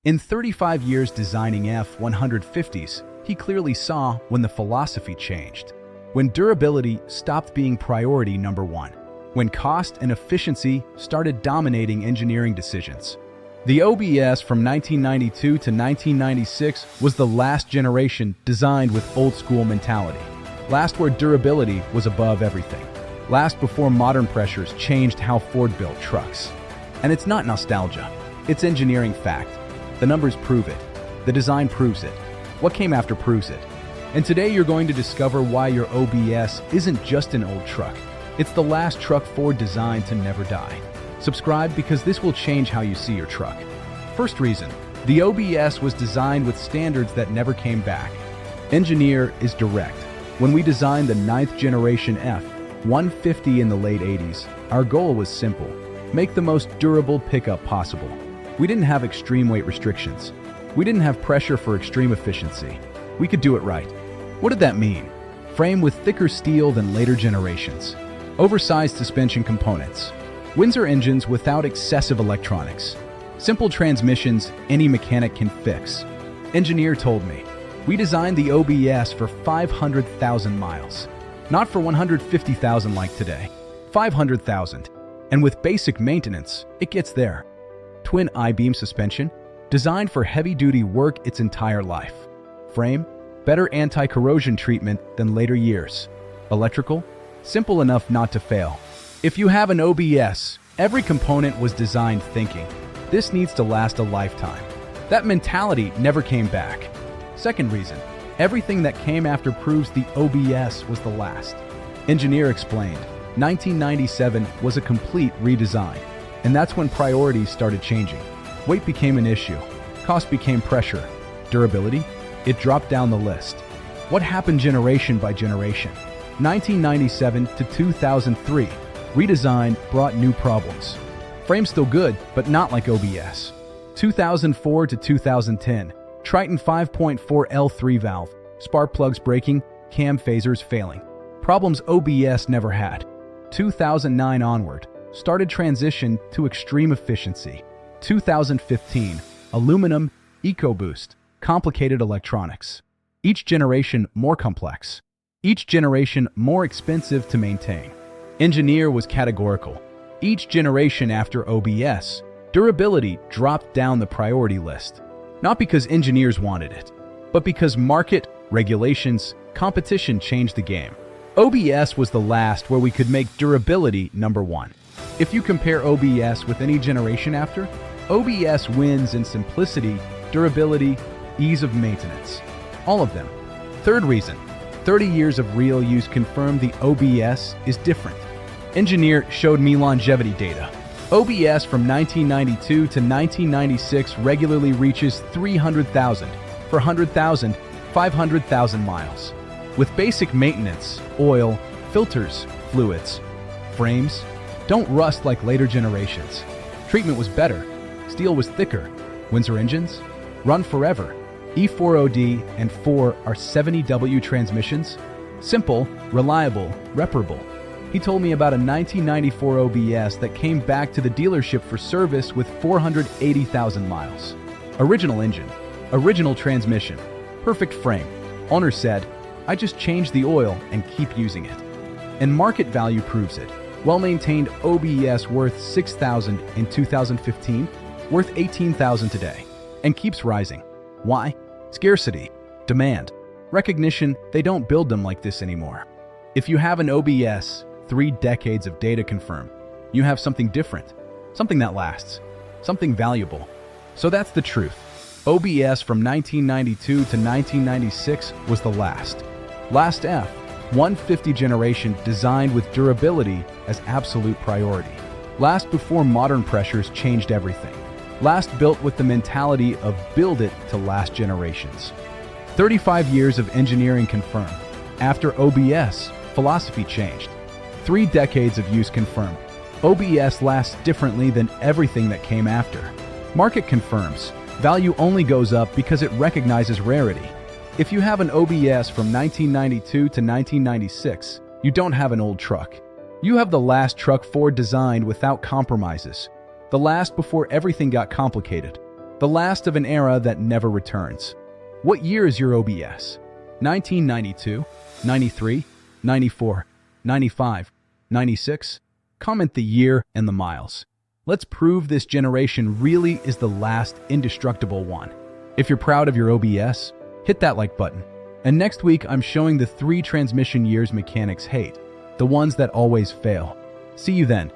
In 35 years designing F-150s, he clearly saw when the philosophy changed, when durability stopped being priority number one, when cost and efficiency started dominating engineering decisions. The OBS from 1992 to 1996 was the last generation designed with old-school mentality. Last where durability was above everything. Last before modern pressures changed how Ford built trucks. And it's not nostalgia. It's engineering fact. The numbers prove it. The design proves it. What came after proves it. And today you're going to discover why your OBS isn't just an old truck. It's the last truck Ford designed to never die. Subscribe because this will change how you see your truck. First reason, the OBS was designed with standards that never came back. Engineer is direct. When we designed the 9th generation F-150 in the late 80s, our goal was simple. Make the most durable pickup possible. We didn't have extreme weight restrictions. We didn't have pressure for extreme efficiency. We could do it right. What did that mean? Frame with thicker steel than later generations. Oversized suspension components. Windsor engines without excessive electronics. Simple transmissions any mechanic can fix. Engineer told me, we designed the OBS for 500,000 miles. Not for 150,000 like today. 500,000. And with basic maintenance, it gets there. Twin I-beam suspension, designed for heavy-duty work its entire life. Frame, better anti-corrosion treatment than later years. Electrical, simple enough not to fail. If you have an OBS, every component was designed thinking, this needs to last a lifetime. That mentality never came back. Second reason, everything that came after proves the OBS was the last. Engineer explained, 1997 was a complete redesign. And that's when priorities started changing. Weight became an issue. Cost became pressure. Durability? It dropped down the list. What happened generation by generation? 1997 to 2003. Redesign brought new problems. Frame still good, but not like OBS. 2004 to 2010. Triton 5.4 L3 valve. Spark plugs breaking, cam phasers failing. Problems OBS never had. 2009 onward. Started transition to extreme efficiency. 2015, aluminum, EcoBoost, complicated electronics. Each generation more complex. Each generation more expensive to maintain. Engineer was categorical. Each generation after OBS, durability dropped down the priority list. Not because engineers wanted it, but because market, regulations, competition changed the game. OBS was the last where we could make durability number one. If you compare OBS with any generation after, OBS wins in simplicity, durability, ease of maintenance. All of them. Third reason, 30 years of real use confirmed the OBS is different. Engineer showed me longevity data. OBS from 1992 to 1996 regularly reaches 300,000, 400,000, 500,000 miles. With basic maintenance, oil, filters, fluids, frames, don't rust like later generations. Treatment was better. Steel was thicker. Windsor engines? Run forever. E40D and 4 are 70W transmissions. Simple, reliable, reparable. He told me about a 1994 OBS that came back to the dealership for service with 480,000 miles. Original engine. Original transmission. Perfect frame. Owner said, I just changed the oil and keep using it. And market value proves it. Well-maintained OBS worth $6,000 in 2015, worth $18,000 today, and keeps rising. Why? Scarcity, demand, recognition. They don't build them like this anymore. If you have an OBS, 3 decades of data confirm, you have something different, something that lasts, something valuable. So that's the truth. OBS from 1992 to 1996 was the last. Last F-150 generation designed with durability as absolute priority. Last before modern pressures changed everything. Last built with the mentality of build it to last generations. 35 years of engineering confirmed. After OBS, philosophy changed. 3 decades of use confirmed. OBS lasts differently than everything that came after. Market confirms. Value only goes up because it recognizes rarity. If you have an OBS from 1992 to 1996, you don't have an old truck. You have the last truck Ford designed without compromises. The last before everything got complicated. the last of an era that never returns. What year is your OBS? 1992, 93, 94, 95, 96? Comment the year and the miles. Let's prove this generation really is the last indestructible one. If you're proud of your OBS, hit that like button. And next week, I'm showing the 3 transmission years mechanics hate, the ones that always fail. See you then.